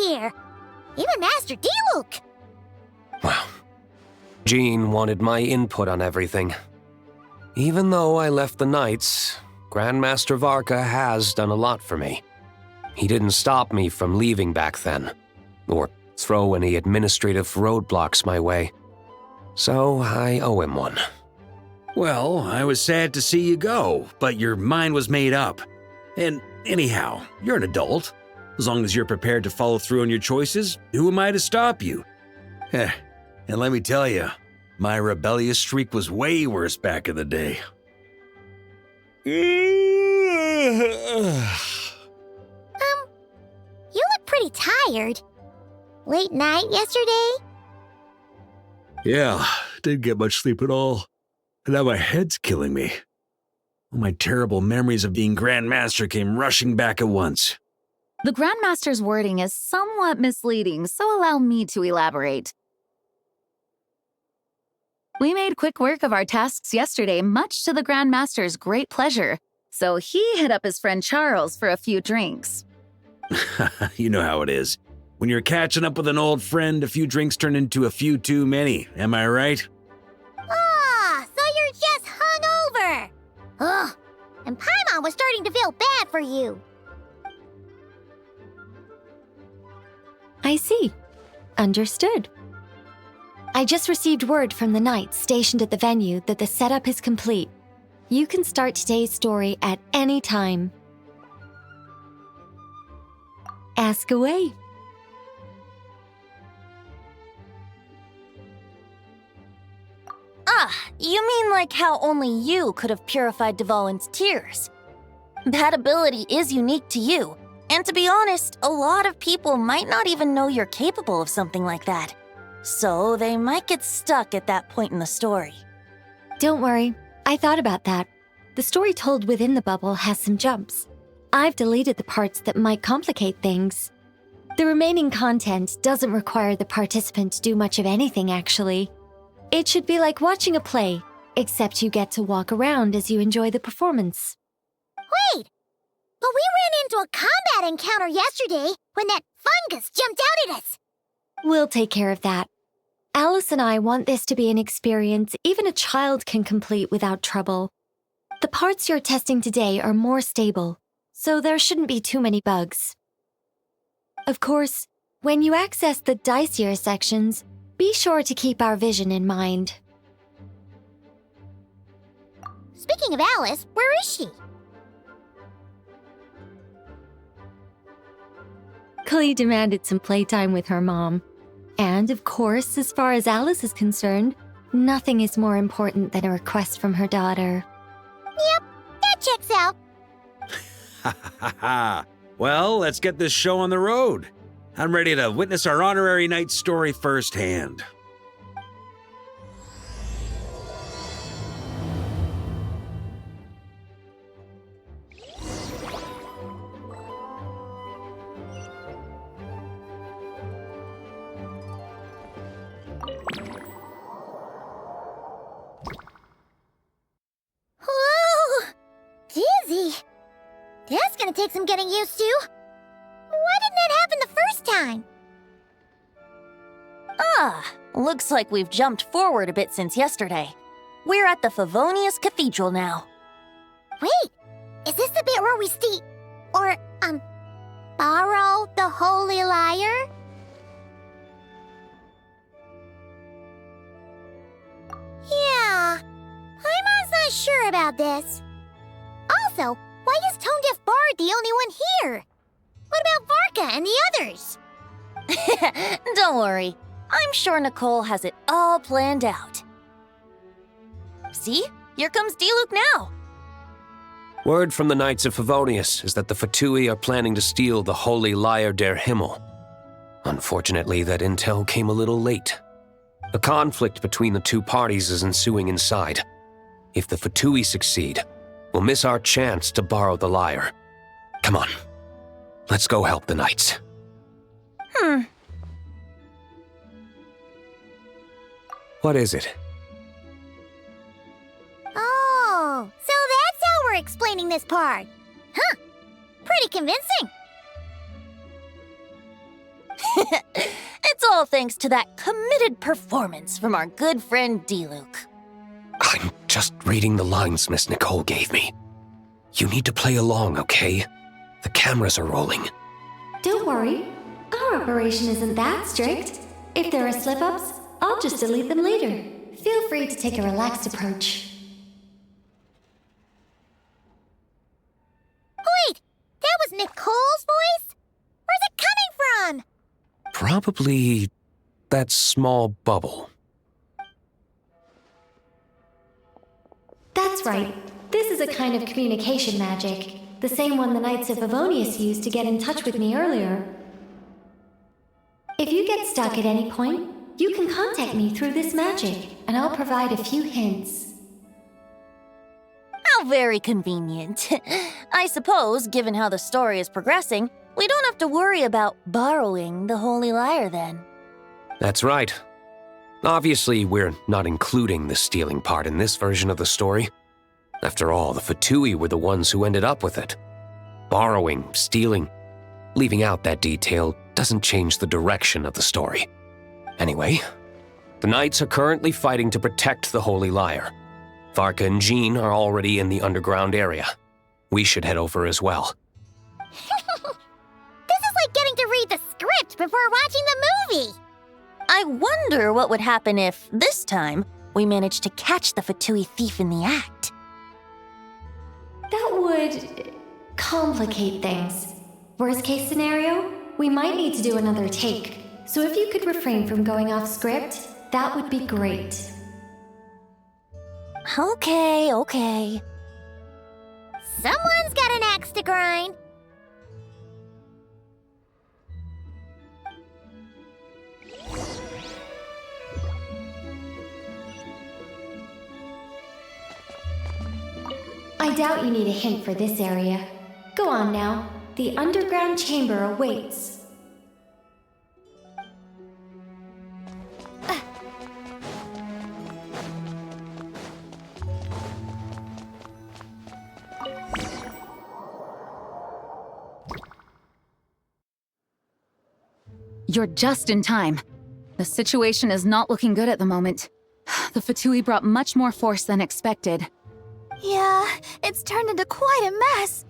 here. Even Master Diluc. Well, Jean wanted my input on everything. Even though I left the Knights, Grandmaster Varka has done a lot for me. He didn't stop me from leaving back then, or throw any administrative roadblocks my way. So I owe him one. Well, I was sad to see you go, but your mind was made up. And anyhow, you're an adult. As long as you're prepared to follow through on your choices, who am I to stop you? And let me tell you, my rebellious streak was way worse back in the day. You look pretty tired. Late night yesterday? Yeah, didn't get much sleep at all. And now my head's killing me. All my terrible memories of being Grandmaster came rushing back at once. The Grandmaster's wording is somewhat misleading, so allow me to elaborate. We made quick work of our tasks yesterday, much to the Grandmaster's great pleasure, so he hit up his friend Charles for a few drinks. You know how it is. When you're catching up with an old friend, a few drinks turn into a few too many, am I right? Ah, so you're just hungover. Ugh, and Paimon was starting to feel bad for you. I see. Understood. I just received word from the Knights stationed at the venue that the setup is complete. You can start today's story at any time. Ask away. Ah, you mean like how only you could have purified Dvalin's tears? That ability is unique to you, and to be honest, a lot of people might not even know you're capable of something like that. So they might get stuck at that point in the story. Don't worry, I thought about that. The story told within the bubble has some jumps. I've deleted the parts that might complicate things. The remaining content doesn't require the participant to do much of anything, actually. It should be like watching a play, except you get to walk around as you enjoy the performance. Wait! But we ran into a combat encounter yesterday when that fungus jumped out at us. We'll take care of that. Alice and I want this to be an experience even a child can complete without trouble. The parts you're testing today are more stable, so there shouldn't be too many bugs. Of course, when you access the dicier sections, be sure to keep our vision in mind. Speaking of Alice, where is she? Klee demanded some playtime with her mom. And, of course, as far as Alice is concerned, nothing is more important than a request from her daughter. Yep, that checks out. Ha ha ha! Well, let's get this show on the road. I'm ready to witness our honorary knight's story firsthand. Whoa! Dizzy. That's gonna take some getting used to. Why didn't that happen the first time? Ah, looks like we've jumped forward a bit since yesterday. We're at the Favonius Cathedral now. Wait, is this the bit where we borrow the Holy Lyre? Yeah, Paimon's not sure about this. Also, why is Tone Deaf Bard the only one here? What about Varka and the others? Don't worry, I'm sure Nicole has it all planned out. See? Here comes Diluc now! Word from the Knights of Favonius is that the Fatui are planning to steal the Holy Lyre der Himmel. Unfortunately, that intel came a little late. A conflict between the two parties is ensuing inside. If the Fatui succeed, we'll miss our chance to borrow the lyre. Come on, let's go help the Knights. What is it? Oh, so that's how we're explaining this part. Huh, pretty convincing. It's all thanks to that committed performance from our good friend D-Luke. I'm just reading the lines Miss Nicole gave me. You need to play along, okay? The cameras are rolling. Don't worry. Our operation isn't that strict. If there are slip-ups, I'll just delete them later. Feel free to take a relaxed approach. Wait! That was Nicole's voice? Where's it coming from? Probably that small bubble. That's right. This is a kind of communication magic. The same one the Knights of Favonius used to get in touch with me earlier. If you get stuck at any point, you can contact me through this magic, and I'll provide a few hints. How very convenient. I suppose, given how the story is progressing, we don't have to worry about borrowing the Holy Lyre then. That's right. Obviously, we're not including the stealing part in this version of the story. After all, the Fatui were the ones who ended up with it. Borrowing, stealing, leaving out that detail doesn't change the direction of the story. Anyway, the Knights are currently fighting to protect the Holy Lyre. Varka and Jean are already in the underground area. We should head over as well. This is like getting to read the script before watching the movie! I wonder what would happen if, this time, we managed to catch the Fatui thief in the act. That would complicate things. Worst case scenario, we might need to do another take. So if you could refrain from going off script, that would be great. Okay. Someone's got an axe to grind. I doubt you need a hint for this area. Go on now. The underground chamber awaits. You're just in time. The situation is not looking good at the moment. The Fatui brought much more force than expected. Yeah, it's turned into quite a mess.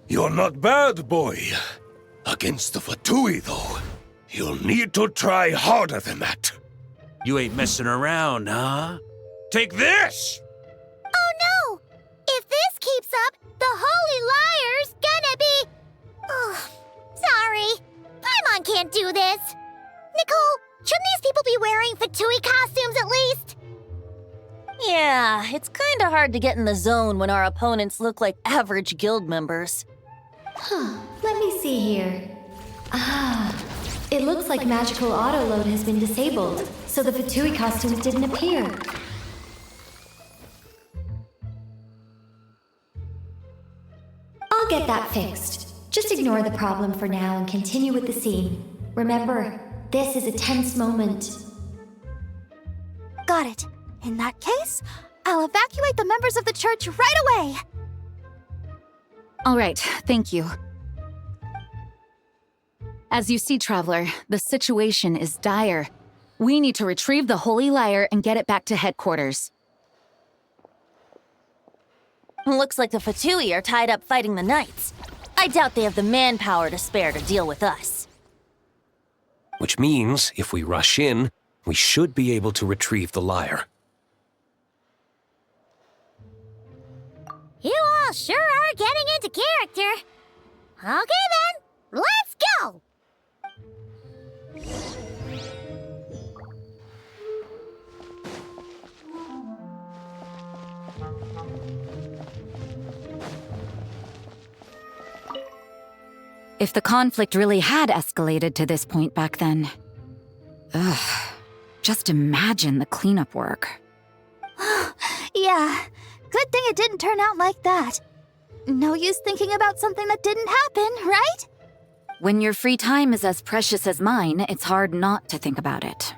You're not bad, boy. Against the Fatui, though, you'll need to try harder than that. You ain't messing around, huh? Take this! Oh no! If this keeps up, the Holy Lyre's gonna be... Oh, sorry. Paimon can't do this. Nicole, shouldn't these people be wearing Fatui costumes at least? Yeah, it's kinda hard to get in the zone when our opponents look like average guild members. Let me see here. It looks like magical autoload has been disabled, so the Fatui costumes didn't appear. I'll get that fixed. Just ignore the problem for now and continue with the scene. Remember, this is a tense moment. Got it. In that case, I'll evacuate the members of the church right away. All right, thank you. As you see, Traveler, the situation is dire. We need to retrieve the Holy Lyre and get it back to headquarters. Looks like the Fatui are tied up fighting the Knights. I doubt they have the manpower to spare to deal with us. Which means, if we rush in, we should be able to retrieve the lyre. You all sure are getting into character. Okay then, let's go! If the conflict really had escalated to this point back then... just imagine the cleanup work. Yeah, good thing it didn't turn out like that. No use thinking about something that didn't happen, right? When your free time is as precious as mine, it's hard not to think about it.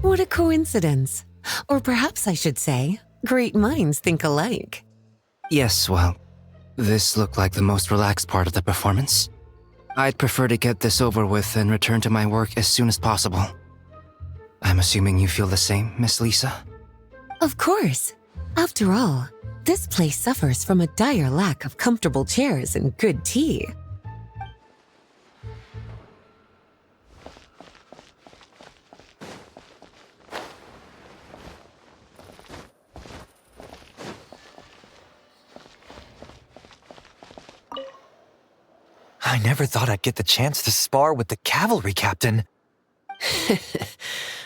What a coincidence. Or perhaps I should say, great minds think alike. Yes, well, this looked like the most relaxed part of the performance. I'd prefer to get this over with and return to my work as soon as possible. I'm assuming you feel the same, Miss Lisa? Of course. After all, this place suffers from a dire lack of comfortable chairs and good tea. I never thought I'd get the chance to spar with the cavalry captain.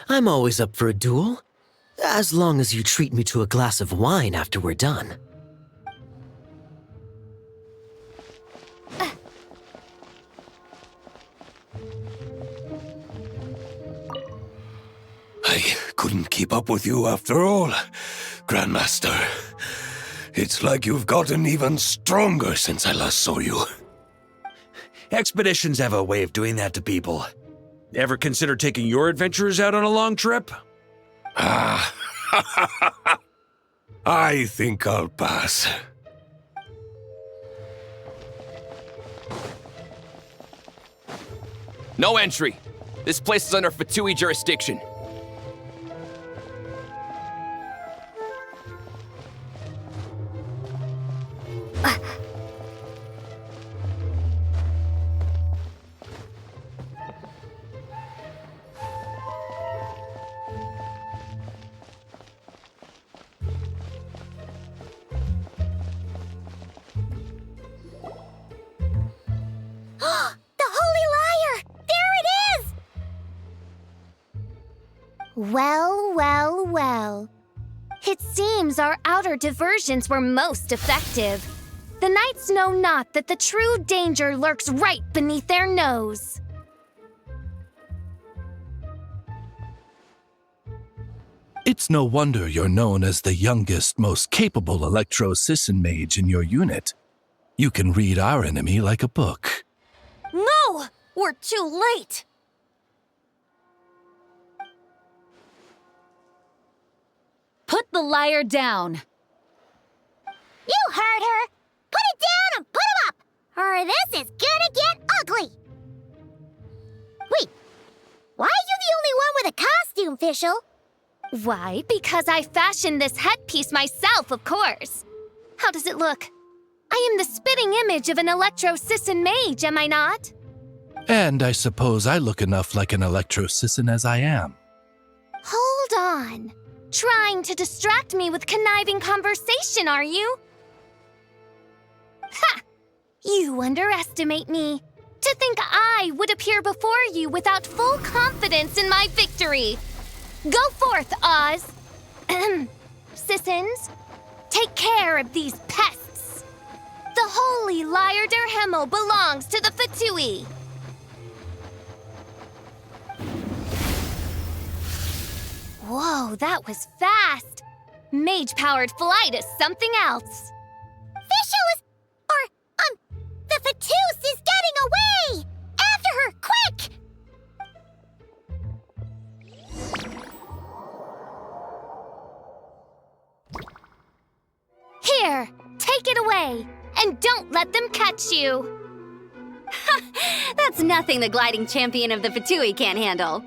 I'm always up for a duel, as long as you treat me to a glass of wine after we're done. I couldn't keep up with you after all, Grandmaster. It's like you've gotten even stronger since I last saw you. Expeditions have a way of doing that to people. Ever consider taking your adventurers out on a long trip? I think I'll pass. No entry. This place is under Fatui jurisdiction. Well. It seems our outer diversions were most effective. The knights know not that the true danger lurks right beneath their nose. It's no wonder you're known as the youngest, most capable electro-Sisson mage in your unit. You can read our enemy like a book. No! We're too late! Put the liar down. You heard her! Put it down and put him up! Or this is gonna get ugly! Wait, why are you the only one with a costume, Fischl? Why, because I fashioned this headpiece myself, of course. How does it look? I am the spitting image of an electro-Sisson mage, am I not? And I suppose I look enough like an electro-Sisson as I am. Hold on. Trying to distract me with conniving conversation, are you? Ha! You underestimate me. To think I would appear before you without full confidence in my victory. Go forth, Oz. Sissons, take care of these pests. The holy Lyre der Himmel belongs to the Fatui. Whoa, that was fast. Mage-powered flight is something else. Fischl is... the Fatus is getting away! After her, quick! Here, take it away, and don't let them catch you. That's nothing the gliding champion of the Fatui can't handle.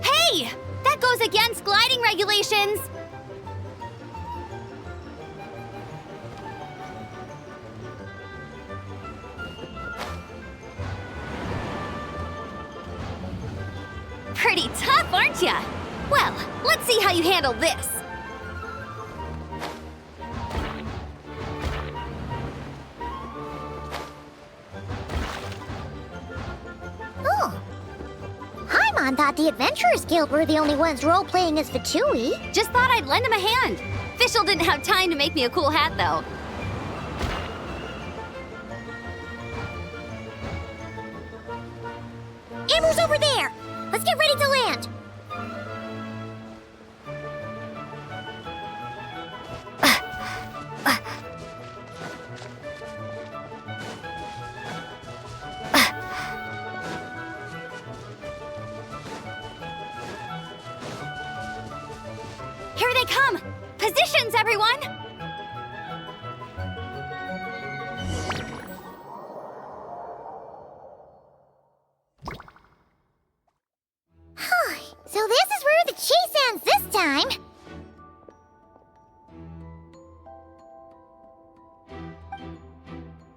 Hey! That goes against gliding regulations! Pretty tough, aren't ya? Well, let's see how you handle this. the Adventurers Guild were the only ones role-playing as Fatui. Just thought I'd lend him a hand. Fischl didn't have time to make me a cool hat, though. Amber's over there! Let's get ready to land! Here they come! Positions, everyone! So this is where the chase ends this time!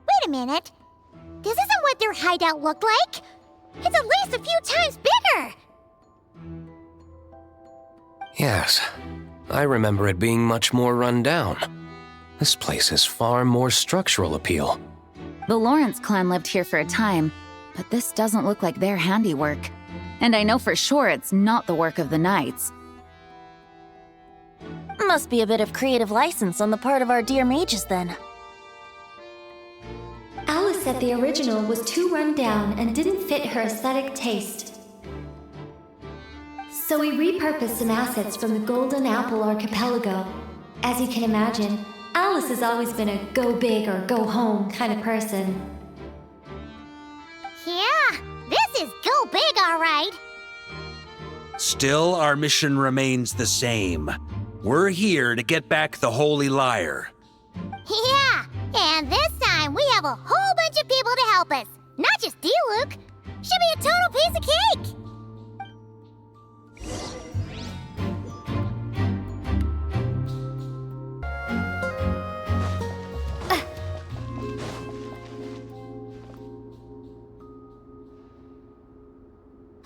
Wait a minute. This isn't what their hideout looked like! It's at least a few times bigger! Yes, I remember it being much more run down. This place has far more structural appeal. The Lawrence clan lived here for a time, but this doesn't look like their handiwork. And I know for sure it's not the work of the Knights. Must be a bit of creative license on the part of our dear mages, then. Alice said the original was too run down and didn't fit her aesthetic taste. So we repurposed some assets from the Golden Apple Archipelago. As you can imagine, Alice has always been a go big or go home kind of person. Yeah, this is go big, all right. Still, our mission remains the same. We're here to get back the Holy Lyre. Yeah, and this time we have a whole bunch of people to help us. Not just Diluc. Should be a total piece of cake.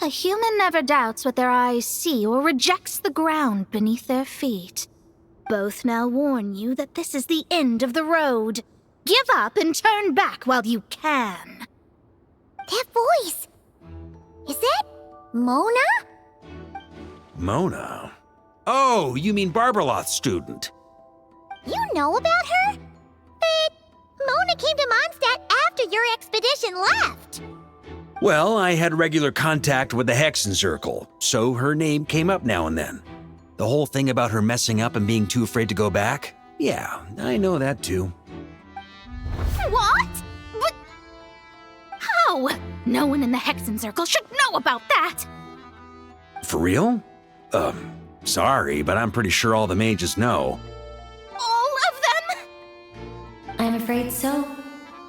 A human never doubts what their eyes see or rejects the ground beneath their feet. Both now warn you that this is the end of the road. Give up and turn back while you can. That voice! Is that Mona? Mona? Oh, you mean Barbarloth's student. You know about her? But Mona came to Mondstadt after your expedition left. Well, I had regular contact with the Hexen Circle, so her name came up now and then. The whole thing about her messing up and being too afraid to go back? Yeah, I know that too. What? But how? No one in the Hexen Circle should know about that! For real? Sorry, but I'm pretty sure all the mages know. All of them? I'm afraid so.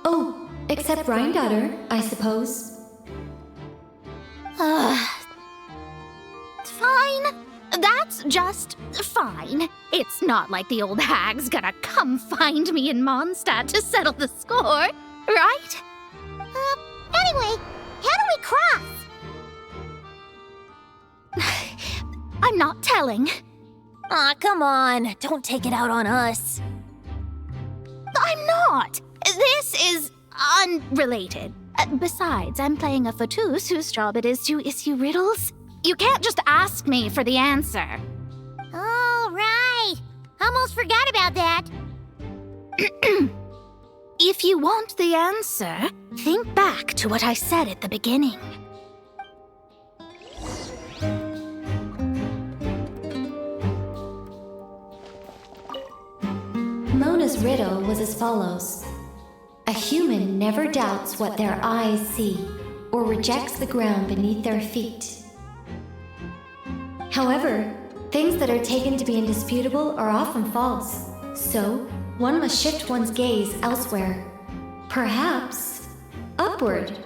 Oh, except Rhindaughter, I suppose. Fine. That's just fine. It's not like the old hag's gonna come find me in Mondstadt to settle the score, right? Anyway, how do we cross? I'm not telling. Aw, come on. Don't take it out on us. I'm not. This is unrelated. Besides, I'm playing a Fatus whose job it is to issue riddles. You can't just ask me for the answer. Oh, right. Almost forgot about that. If you want the answer, think back to what I said at the beginning. Mona's riddle was as follows. A human never doubts what their eyes see, or rejects the ground beneath their feet. However, things that are taken to be indisputable are often false, so one must shift one's gaze elsewhere. Perhaps upward.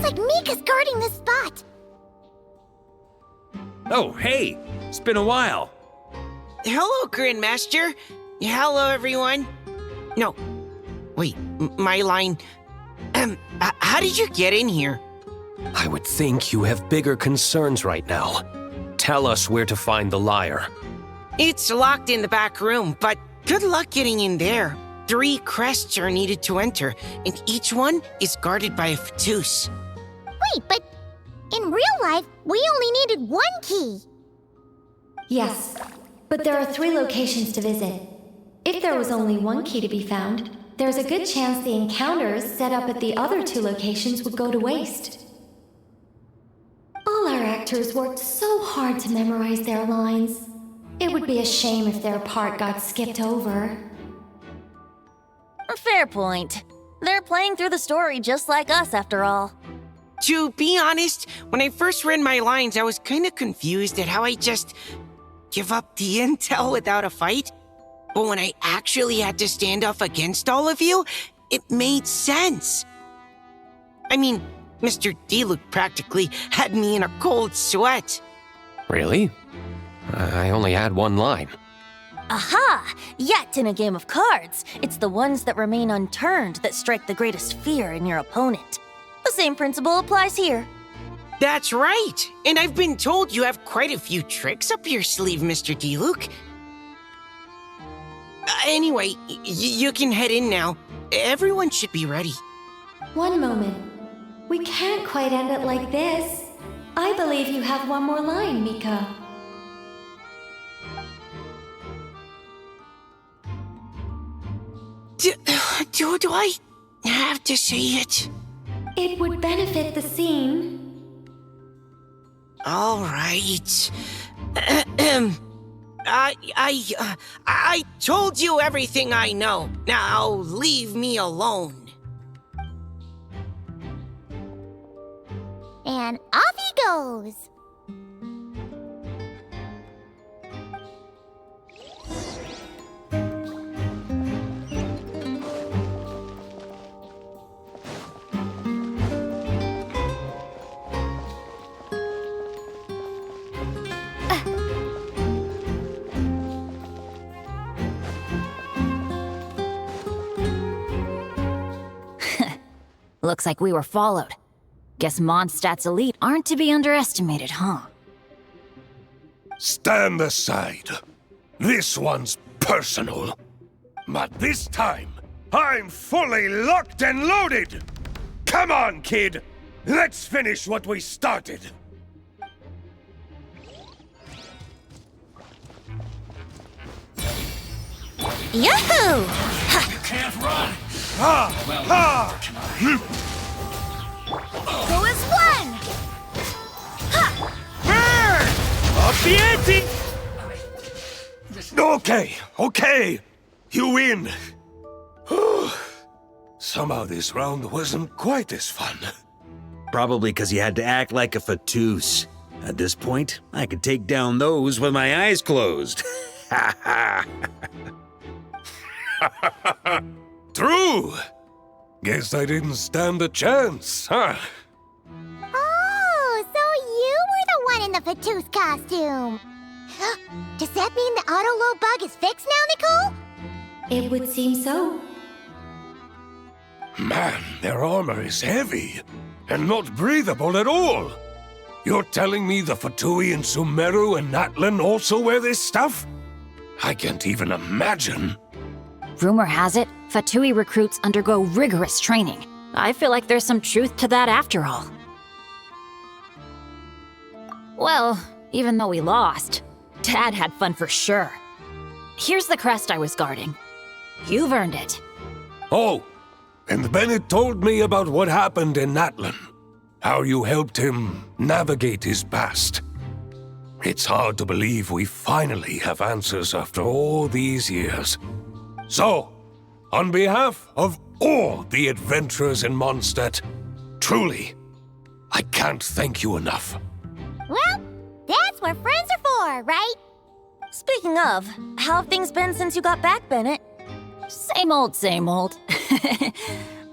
like Mika's guarding this spot. Oh, hey! It's been a while. Hello, Grandmaster. Hello, everyone. No. Wait, my line... how did you get in here? I would think you have bigger concerns right now. Tell us where to find the lyre. It's locked in the back room, but good luck getting in there. 3 crests are needed to enter, and each one is guarded by a Fatus. Wait, but in real life, we only needed 1 key. Yes, but there are 3 locations to visit. If there was only 1 key to be found, there's a good chance the encounters set up at the other 2 locations would go to waste. All our actors worked so hard to memorize their lines. It would be a shame if their part got skipped over. Fair point. They're playing through the story just like us, after all. To be honest, when I first read my lines, I was kind of confused at how I just give up the intel without a fight. But when I actually had to stand up against all of you, it made sense. I mean, Mr. Diluc practically had me in a cold sweat. Really? I only had 1 line. Aha! Yet in a game of cards, it's the ones that remain unturned that strike the greatest fear in your opponent. The same principle applies here. That's right! And I've been told you have quite a few tricks up your sleeve, Mr. Diluc. Anyway, you can head in now. Everyone should be ready. One moment. We can't quite end it like this. I believe you have 1 more line, Mika. Do I have to say it? It would benefit the scene. All right. I told you everything I know. Now leave me alone. And off he goes. Looks like we were followed. Guess Mondstadt's elite aren't to be underestimated, huh? Stand aside. This one's personal. But this time, I'm fully locked and loaded! Come on, kid! Let's finish what we started! Yahoo! You can't run! Ha! Ha! Go as 1! Ha! Burn! Up the ante! Okay. You win. Somehow this round wasn't quite as fun. Probably because you had to act like a Fatus. At this point, I could take down those with my eyes closed. Ha ha! True! Guess I didn't stand a chance, huh? Oh, so you were the one in the Fatus costume. Does that mean the auto-load bug is fixed now, Nicole? It would seem so. Man, their armor is heavy and not breathable at all. You're telling me the Fatui in Sumeru and Natlan also wear this stuff? I can't even imagine. Rumor has it, Fatui recruits undergo rigorous training. I feel like there's some truth to that after all. Well, even though we lost, Dad had fun for sure. Here's the crest I was guarding. You've earned it. Oh, and Bennett told me about what happened in Natlan. How you helped him navigate his past. It's hard to believe we finally have answers after all these years. So, on behalf of all the adventurers in Mondstadt, truly, I can't thank you enough. Well, that's what friends are for, right? Speaking of, how have things been since you got back, Bennett? Same old, same old.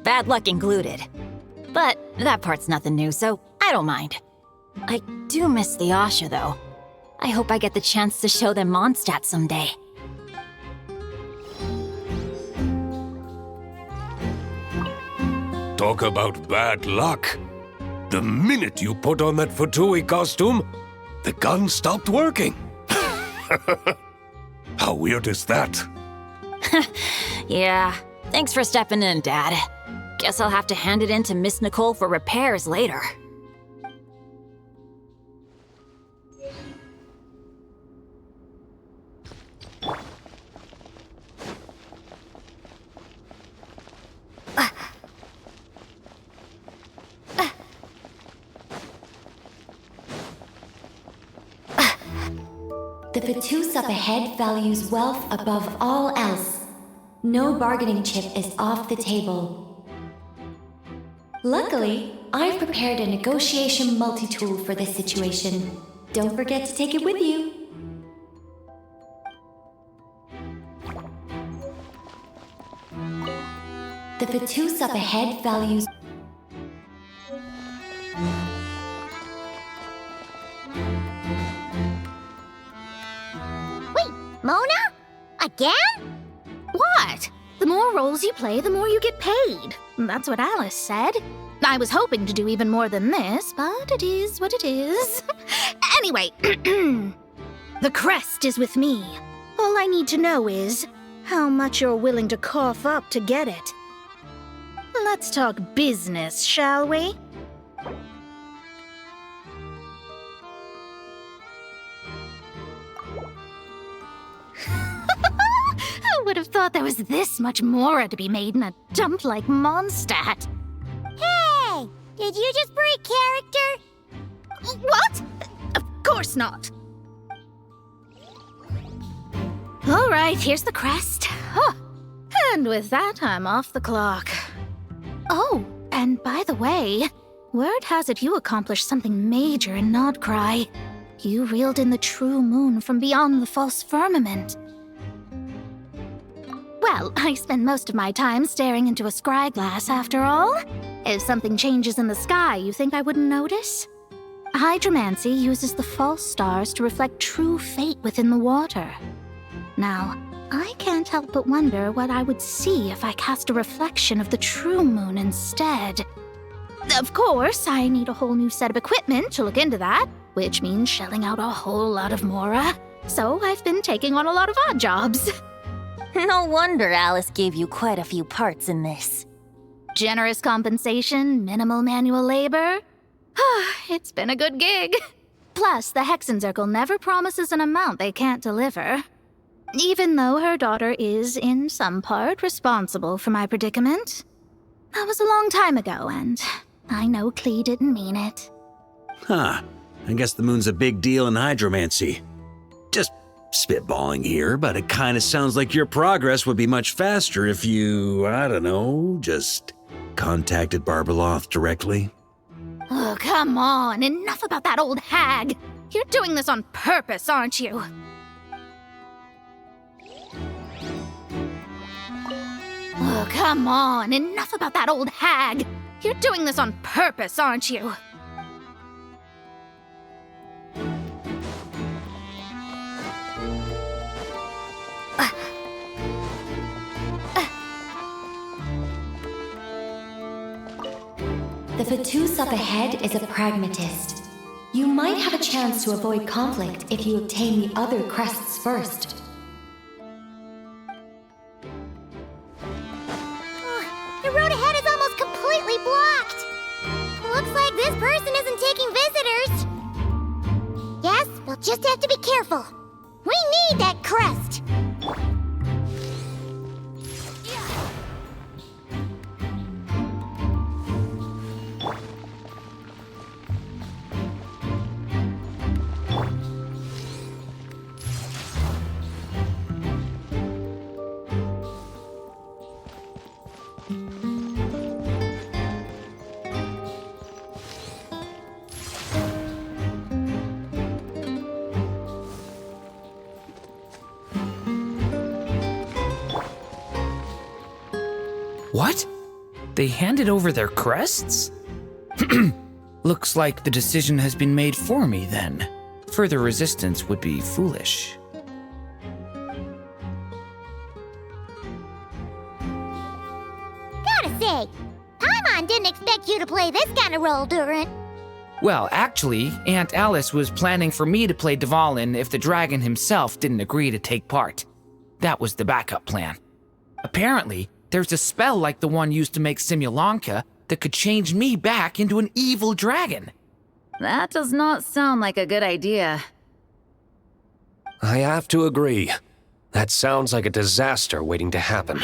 Bad luck included. But That part's nothing new, so I don't mind. I do miss the Asha, though. I hope I get the chance to show them Mondstadt someday. Talk about bad luck. The minute you put on that Fatui costume, the gun stopped working. How weird is that? Yeah, thanks for stepping in, Dad. Guess I'll have to hand it in to Miss Nicole for repairs later. The Fatus up ahead values wealth above all else. No bargaining chip is off the table. Luckily, I've prepared a negotiation multi-tool for this situation. Don't forget to take it with you. The Fatus up ahead values... Wait, Mona? Again? What? The more roles you play, the more you get paid. That's what Alice said. I was hoping to do even more than this, but it is what it is. Anyway, the crest is with me. All I need to know is how much you're willing to cough up to get it. Let's talk business, shall we? Who would have thought there was this much mora to be made in a dump like Mondstadt? Hey! Did you just break character? What? Of course not. All right, here's the crest. Oh, and with that, I'm off the clock. Oh, and by the way, word has it you accomplished something major in Nodcry. You reeled in the true moon from beyond the false firmament. Well, I spend most of my time staring into a scry glass, after all. If something changes in the sky, you think I wouldn't notice? Hydromancy uses the false stars to reflect true fate within the water. Now, I can't help but wonder what I would see if I cast a reflection of the true moon instead. Of course, I need a whole new set of equipment to look into that, which means shelling out a whole lot of mora. So I've been taking on a lot of odd jobs. No wonder Alice gave you quite a few parts in this. Generous compensation, minimal manual labor. It's been a good gig. Plus, the Hexen Circle never promises an amount they can't deliver. Even though her daughter is, in some part, responsible for my predicament. That was a long time ago, and I know Klee didn't mean it. Huh. I guess the moon's a big deal in hydromancy. Just spitballing here, but it kind of sounds like your progress would be much faster if you, I don't know, just contacted Barbeloth directly. Oh, come on. Enough about that old hag. You're doing this on purpose, aren't you? Oh, come on. Enough about that old hag. You're doing this on purpose, aren't you? The Fatus up ahead is a pragmatist. You might have a chance to avoid conflict if you obtain the other crests first. The road ahead is almost completely blocked. Looks like this person isn't taking visitors. Yes, we'll just have to be careful. We need that crest. What? They handed over their crests? Looks like the decision has been made for me then. Further resistance would be foolish. Gotta say, Paimon didn't expect you to play this kind of role, Durant. Well, actually, Aunt Alice was planning for me to play Dvalin if the dragon himself didn't agree to take part. That was the backup plan. Apparently, there's a spell like the one used to make Simulanka that could change me back into an evil dragon. That does not sound like a good idea. I have to agree. That sounds like a disaster waiting to happen.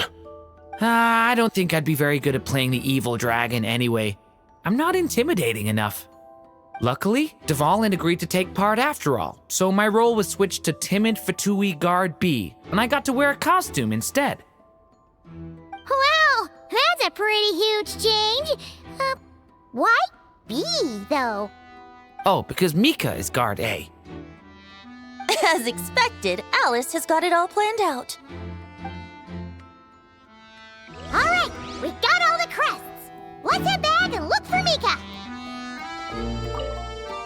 I don't think I'd be very good at playing the evil dragon anyway. I'm not intimidating enough. Luckily, Dvalin agreed to take part after all, so my role was switched to timid Fatui Guard B, and I got to wear a costume instead. Wow, that's a pretty huge change. Why B, though? Oh, because Mika is Guard A. As expected, Alice has got it all planned out. All right, we got all the crests. Let's head back and look for Mika.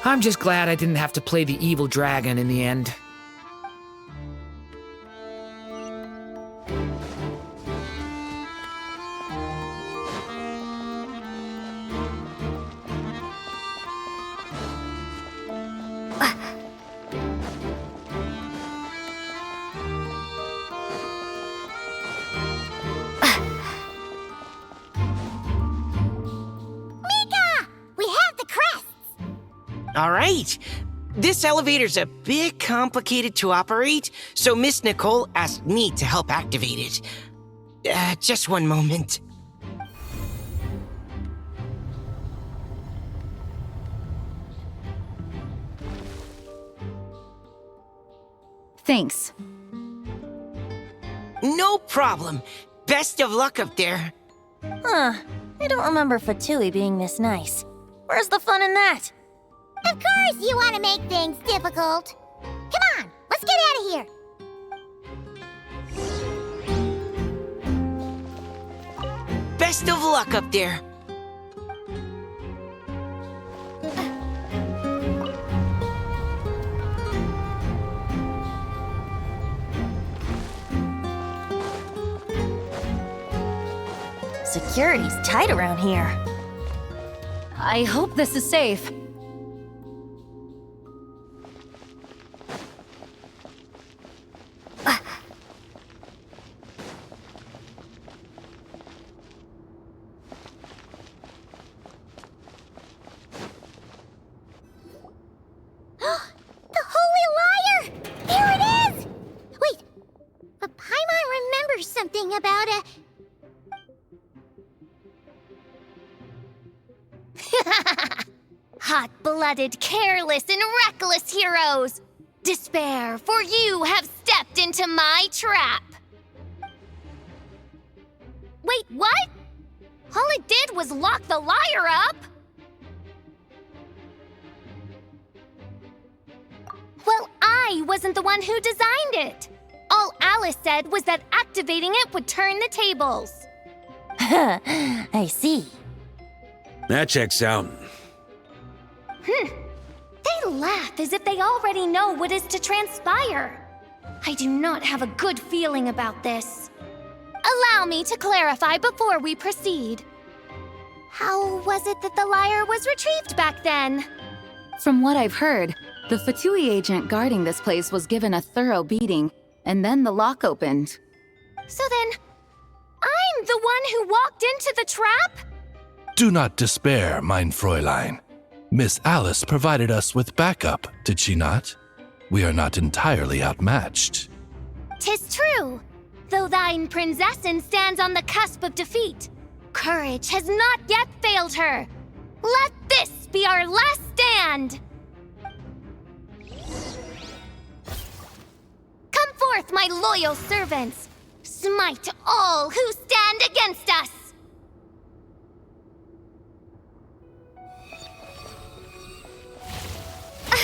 I'm just glad I didn't have to play the evil dragon in the end. All right. This elevator's a bit complicated to operate, so Miss Nicole asked me to help activate it. Just one moment. Thanks. No problem. Best of luck up there. Huh. I don't remember Fatui being this nice. Where's the fun in that? Of course you want to make things difficult. Come on, let's get out of here. Best of luck up there. Security's tight around here. I hope this is safe. The Holy Liar! Here it is! Wait, but Paimon remembers something about a... Hot-blooded, careless, and reckless heroes! Despair, for you have stepped into my trap! Wait, what? All it did was lock the liar up? Well, I wasn't the one who designed it. All Alice said was that activating it would turn the tables. I see. That checks out. They laugh as if they already know what is to transpire. I do not have a good feeling about this. Allow me to clarify before we proceed. How was it that the lyre was retrieved back then? From what I've heard, the Fatui agent guarding this place was given a thorough beating, and then the lock opened. So then, I'm the one who walked into the trap? Do not despair, mein Fräulein. Miss Alice provided us with backup, did she not? We are not entirely outmatched. 'Tis true. Though thine Prinzessin stands on the cusp of defeat, courage has not yet failed her. Let this be our last stand! Come forth, my loyal servants! Smite all who stand against us!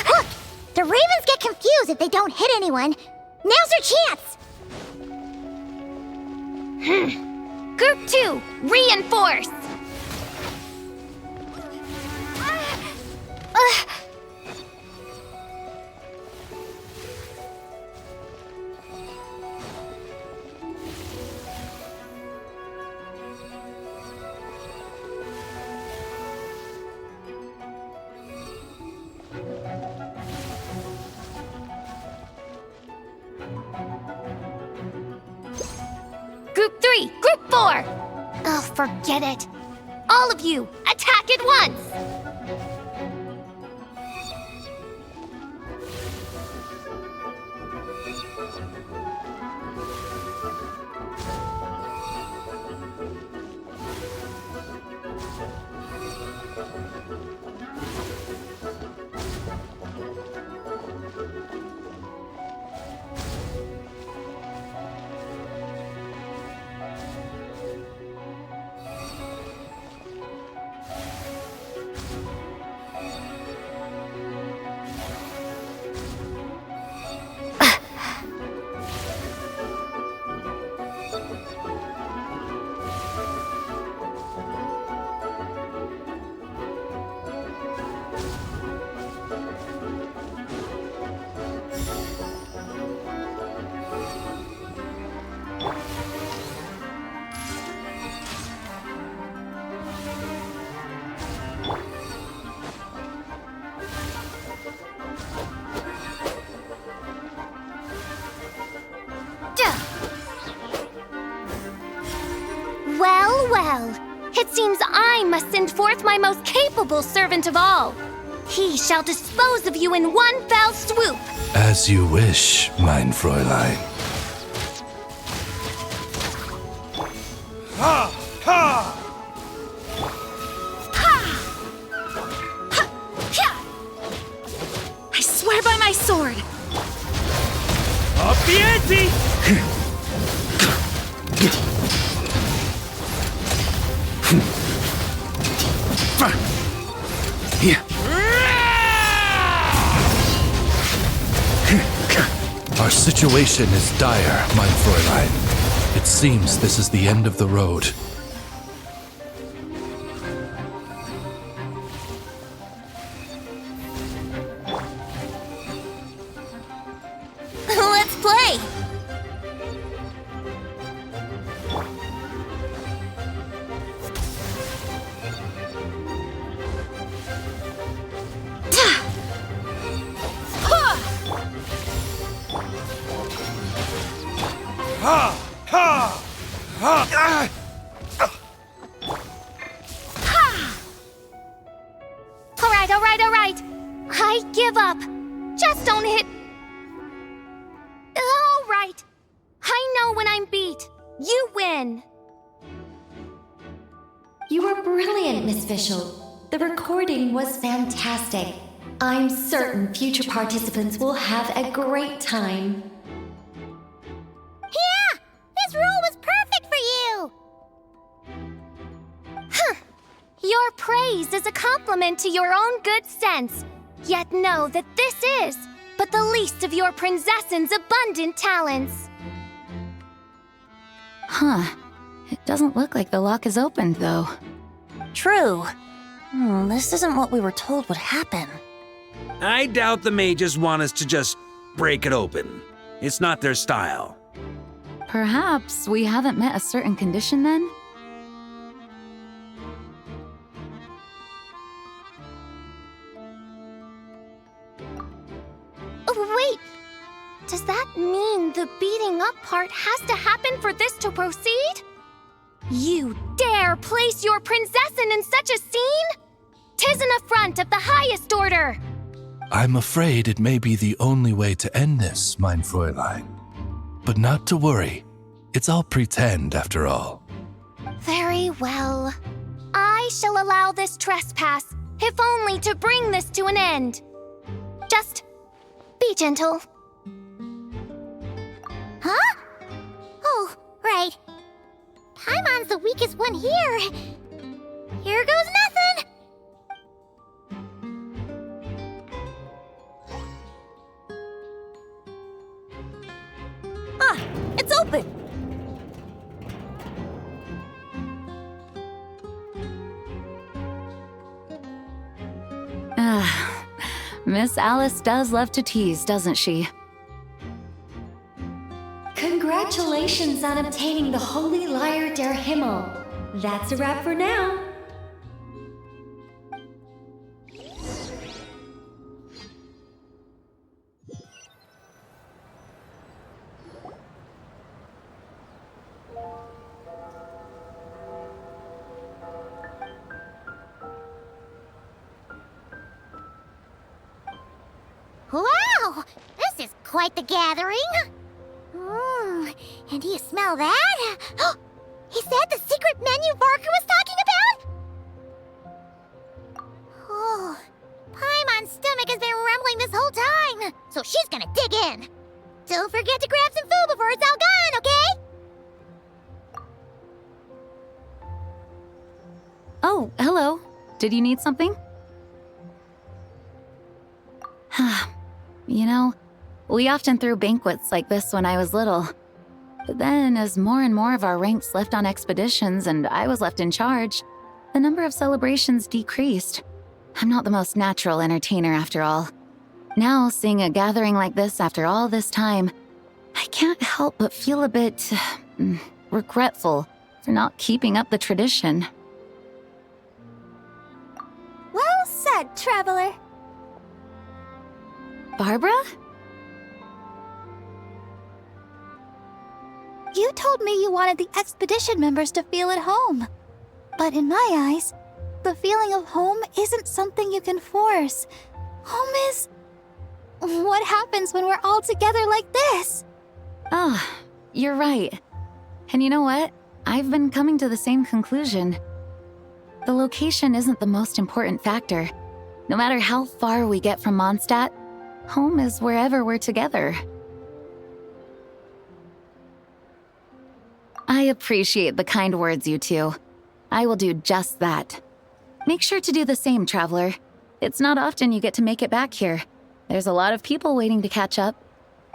Look! The Ravens get confused if they don't hit anyone. Now's their chance! Group 2, reinforce! Group 3, Group 4! Oh, forget it. All of you, attack at once! Well, well. It seems I must send forth my most capable servant of all. He shall dispose of you in one fell swoop. As you wish, mein Fräulein. Ha! Ha! I swear by my sword! Up the ante! Our situation is dire, mein Fräulein. It seems this is the end of the road. Let's play! Ha! Ha! Ha! Alright. I give up. Just don't hit. Alright. I know when I'm beat. You win. You were brilliant, Miss Fischl. The recording was fantastic. I'm certain future participants will have a great time. Yeah! This rule was perfect for you! Huh. Your praise is a compliment to your own good sense. Yet know that this is but the least of your princess's abundant talents. Huh. It doesn't look like the lock is opened, though. True. This isn't what we were told would happen. I doubt the mages want us to just break it open. It's not their style. Perhaps we haven't met a certain condition then? Wait! Does that mean the beating up part has to happen for this to proceed? You dare place your princessin in such a scene? 'Tis an affront of the highest order! I'm afraid it may be the only way to end this, mein Fräulein. But not to worry. It's all pretend, after all. Very well. I shall allow this trespass, if only to bring this to an end. Just be gentle. Huh? Oh, right. Paimon's the weakest one here. Here goes nothing. Ah, it's open. Miss Alice does love to tease, doesn't she? Congratulations on obtaining the Holy Lyre der Himmel. That's a wrap for now. Wow! This is quite the gathering. And do you smell that? Is that the secret menu Barker was talking about? Oh, Paimon's stomach has been rumbling this whole time, so she's gonna dig in. Don't forget to grab some food before it's all gone, okay? Oh, hello. Did you need something? You know, we often threw banquets like this when I was little. But then, as more and more of our ranks left on expeditions and I was left in charge, the number of celebrations decreased. I'm not the most natural entertainer after all. Now, seeing a gathering like this after all this time, I can't help but feel a bit regretful for not keeping up the tradition. Well said, traveler. Barbara? You told me you wanted the expedition members to feel at home. But in my eyes, the feeling of home isn't something you can force. Home is... what happens when we're all together like this? Oh, you're right. And you know what? I've been coming to the same conclusion. The location isn't the most important factor. No matter how far we get from Mondstadt, home is wherever we're together. I appreciate the kind words, you two. I will do just that. Make sure to do the same, traveler. It's not often you get to make it back here. There's a lot of people waiting to catch up.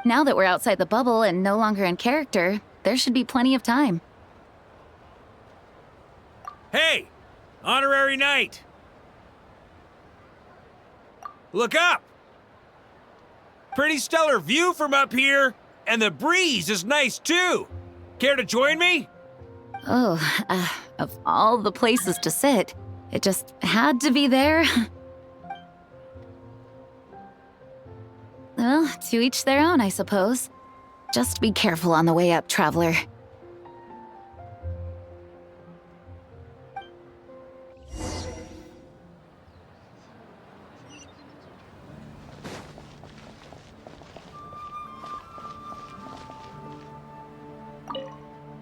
Now that we're outside the bubble and no longer in character, there should be plenty of time. Hey! Honorary Knight! Look up! Pretty stellar view from up here, and the breeze is nice too. Care to join me? Oh, of all the places to sit, it just had to be there. Well, to each their own, I suppose. Just be careful on the way up, traveler.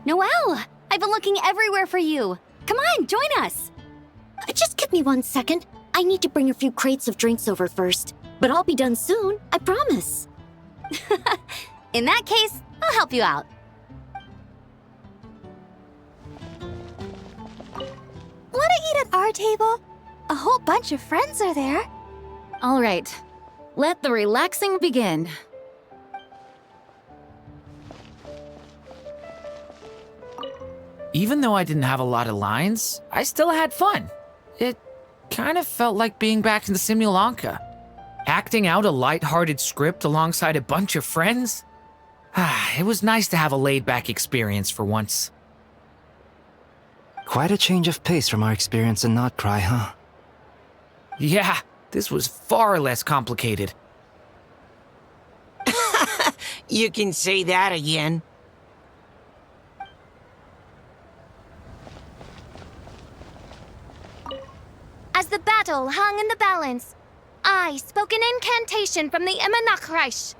Noelle! I've been looking everywhere for you. Come on, join us. Just give me 1 second. I need to bring a few crates of drinks over first. But I'll be done soon, I promise. In that case, I'll help you out. Wanna eat at our table? A whole bunch of friends are there. All right, let the relaxing begin. Even though I didn't have a lot of lines, I still had fun. It kind of felt like being back in the Simulanka. Acting out a light-hearted script alongside a bunch of friends. It was nice to have a laid-back experience for once. Quite a change of pace from our experience in Notcry, huh? Yeah, this was far less complicated. You can say that again. As the battle hung in the balance, I spoke an incantation from the Immanachreich,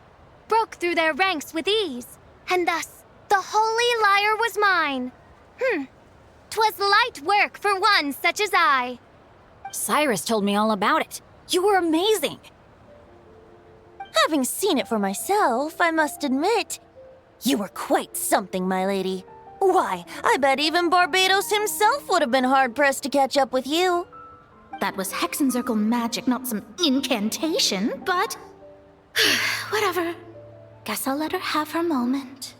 broke through their ranks with ease, and thus the holy lyre was mine. 'Twas light work for one such as I. Cyrus told me all about it. You were amazing. Having seen it for myself, I must admit, you were quite something, my lady. Why, I bet even Barbados himself would have been hard-pressed to catch up with you. That was Hexencircle magic, not some incantation, but... whatever. Guess I'll let her have her moment.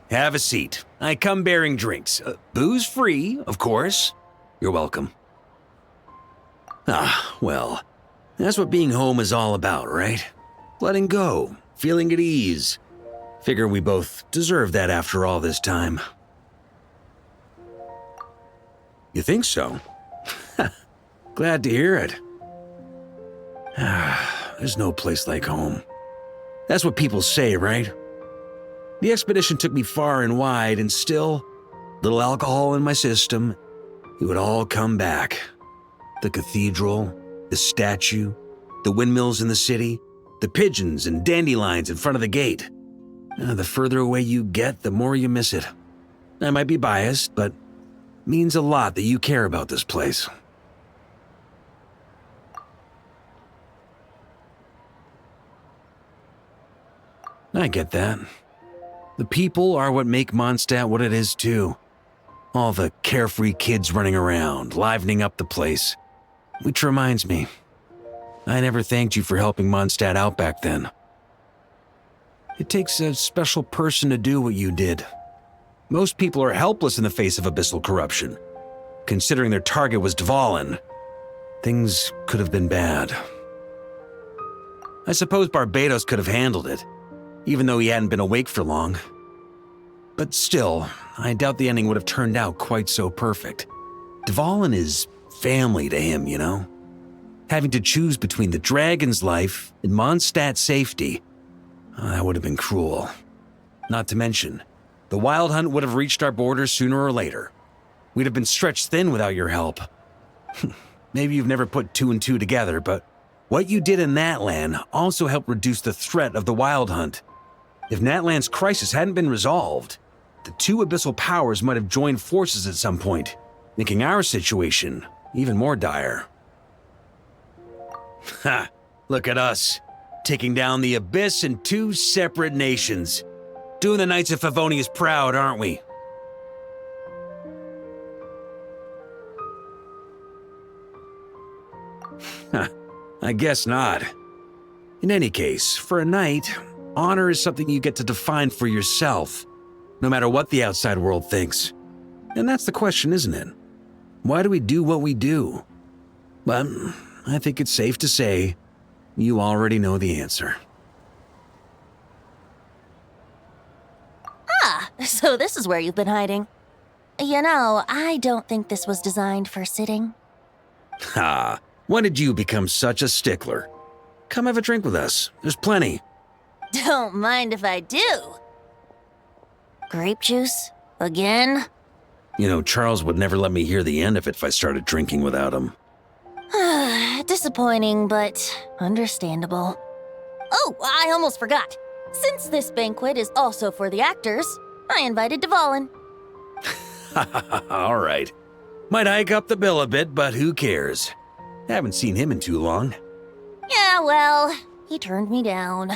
Have a seat. I come bearing drinks. Booze free, of course. You're welcome. Ah, well, that's what being home is all about, right? Letting go, feeling at ease. Figure we both deserve that after all this time. You think so? Glad to hear it. There's no place like home. That's what people say, right? The expedition took me far and wide, and still, little alcohol in my system, it would all come back. The cathedral, the statue, the windmills in the city, the pigeons and dandelions in front of the gate. The further away you get, the more you miss it. I might be biased, but it means a lot that you care about this place. I get that. The people are what make Mondstadt what it is, too. All the carefree kids running around, livening up the place. Which reminds me, I never thanked you for helping Mondstadt out back then. It takes a special person to do what you did. Most people are helpless in the face of abyssal corruption. Considering their target was Dvalin, things could have been bad. I suppose Barbados could have handled it, even though he hadn't been awake for long. But still, I doubt the ending would have turned out quite so perfect. Dvalin is family to him, you know? Having to choose between the dragon's life and Mondstadt's safety, that would have been cruel. Not to mention, the wild hunt would have reached our borders sooner or later. We'd have been stretched thin without your help. Maybe you've never put two and two together, but what you did in Natlan also helped reduce the threat of the wild hunt. If Natlan's crisis hadn't been resolved, the two abyssal powers might have joined forces at some point, making our situation even more dire. Ha! Look at us, taking down the Abyss in two separate nations. Doing the Knights of Favonius proud, aren't we? I guess not. In any case, for a knight, honor is something you get to define for yourself, no matter what the outside world thinks. And that's the question, isn't it? Why do we do what we do? But I think it's safe to say you already know the answer. Ah, so this is where you've been hiding. You know, I don't think this was designed for sitting. Ha! When did you become such a stickler? Come have a drink with us. There's plenty. Don't mind if I do. Grape juice? Again? You know, Charles would never let me hear the end of it if I started drinking without him. Disappointing, but understandable. Oh, I almost forgot. Since this banquet is also for the actors, I invited Dvalin. All right. Might hike up the bill a bit, but who cares? Haven't seen him in too long. Yeah, well, he turned me down.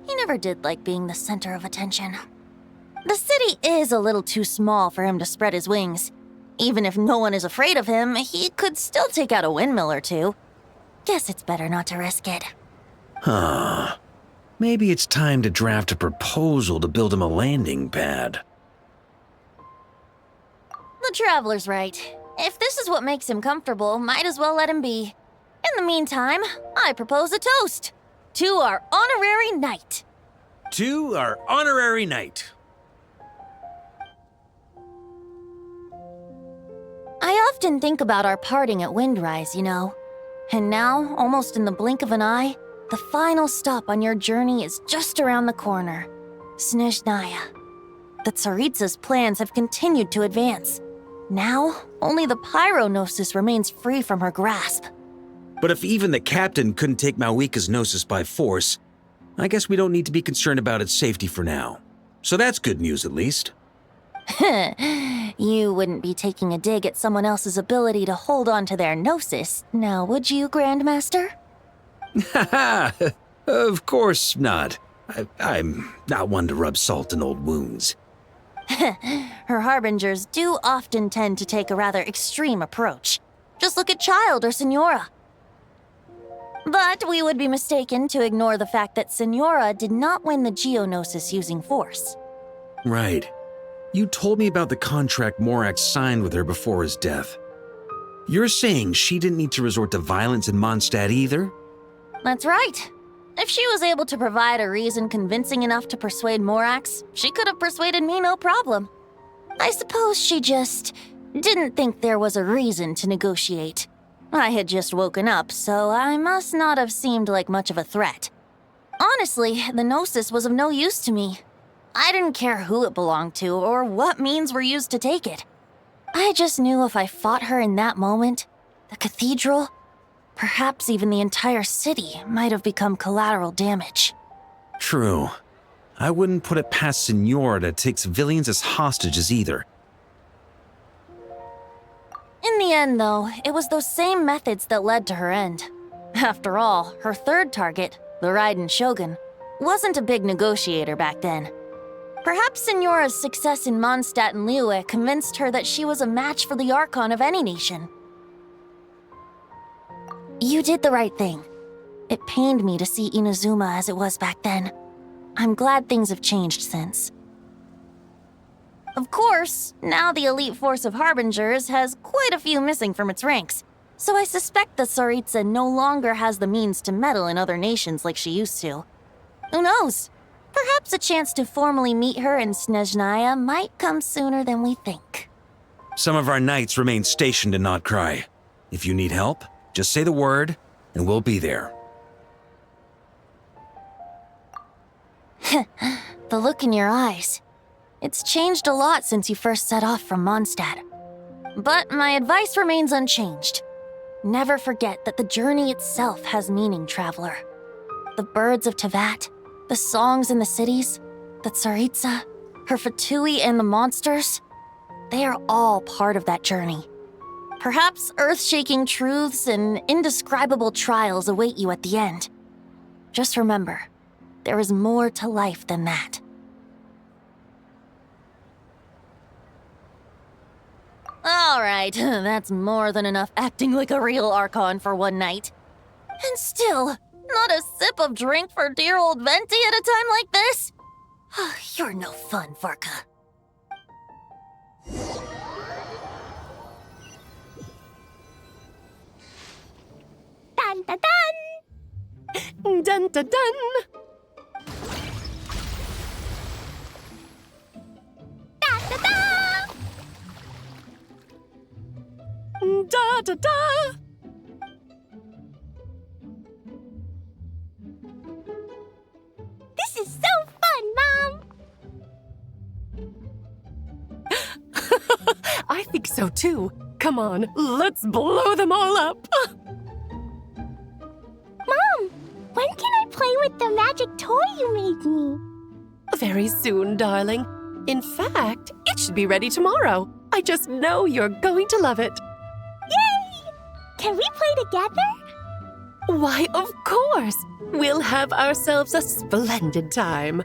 He never did like being the center of attention. The city is a little too small for him to spread his wings. Even if no one is afraid of him, he could still take out a windmill or two. Guess it's better not to risk it. Huh. Maybe it's time to draft a proposal to build him a landing pad. The Traveler's right. If this is what makes him comfortable, might as well let him be. In the meantime, I propose a toast to our honorary knight. To our honorary knight. I often think about our parting at Windrise, you know. And now, almost in the blink of an eye, the final stop on your journey is just around the corner. Snezhnaya. The Tsaritsa's plans have continued to advance. Now, only the Pyronosis remains free from her grasp. But if even the captain couldn't take Malwika's Gnosis by force, I guess we don't need to be concerned about its safety for now. So that's good news, at least. You wouldn't be taking a dig at someone else's ability to hold on to their Gnosis, now would you, Grandmaster? Haha, of course not. I'm not one to rub salt in old wounds. Her harbingers do often tend to take a rather extreme approach. Just look at Child or Senora. But we would be mistaken to ignore the fact that Senora did not win the Geonosis using force. Right. You told me about the contract Morax signed with her before his death. You're saying she didn't need to resort to violence in Mondstadt either? That's right. If she was able to provide a reason convincing enough to persuade Morax, she could have persuaded me no problem. I suppose she just didn't think there was a reason to negotiate. I had just woken up, so I must not have seemed like much of a threat. Honestly, the Gnosis was of no use to me. I didn't care who it belonged to or what means were used to take it. I just knew if I fought her in that moment, the cathedral, perhaps even the entire city, might have become collateral damage. True. I wouldn't put it past Senora to take civilians as hostages either. In the end, though, it was those same methods that led to her end. After all, her third target, the Raiden Shogun, wasn't a big negotiator back then. Perhaps Senora's success in Mondstadt and Liyue convinced her that she was a match for the Archon of any nation. You did the right thing. It pained me to see Inazuma as it was back then. I'm glad things have changed since. Of course, now the elite force of Harbingers has quite a few missing from its ranks, so I suspect that Tsaritsa no longer has the means to meddle in other nations like she used to. Who knows? Perhaps a chance to formally meet her in Snezhnaya might come sooner than we think. Some of our knights remain stationed in Notcry. If you need help, just say the word, and we'll be there. The look in your eyes. It's changed a lot since you first set off from Mondstadt. But my advice remains unchanged. Never forget that the journey itself has meaning, traveler. The birds of Tevat, the songs in the cities, the Tsaritsa, her Fatui and the monsters, they are all part of that journey. Perhaps earth-shaking truths and indescribable trials await you at the end. Just remember, there is more to life than that. Alright, that's more than enough acting like a real Archon for one night. And still, not a sip of drink for dear old Venti at a time like this? You're no fun, Varka. Dun dun dun! Dun dun dun! Da da da! Da da da! This is so fun, Mom! I think so too. Come on, let's blow them all up. Mom, when can I play with the magic toy you made me? Very soon, darling. In fact, it should be ready tomorrow. I just know you're going to love it. Yay! Can we play together? Why, of course. We'll have ourselves a splendid time.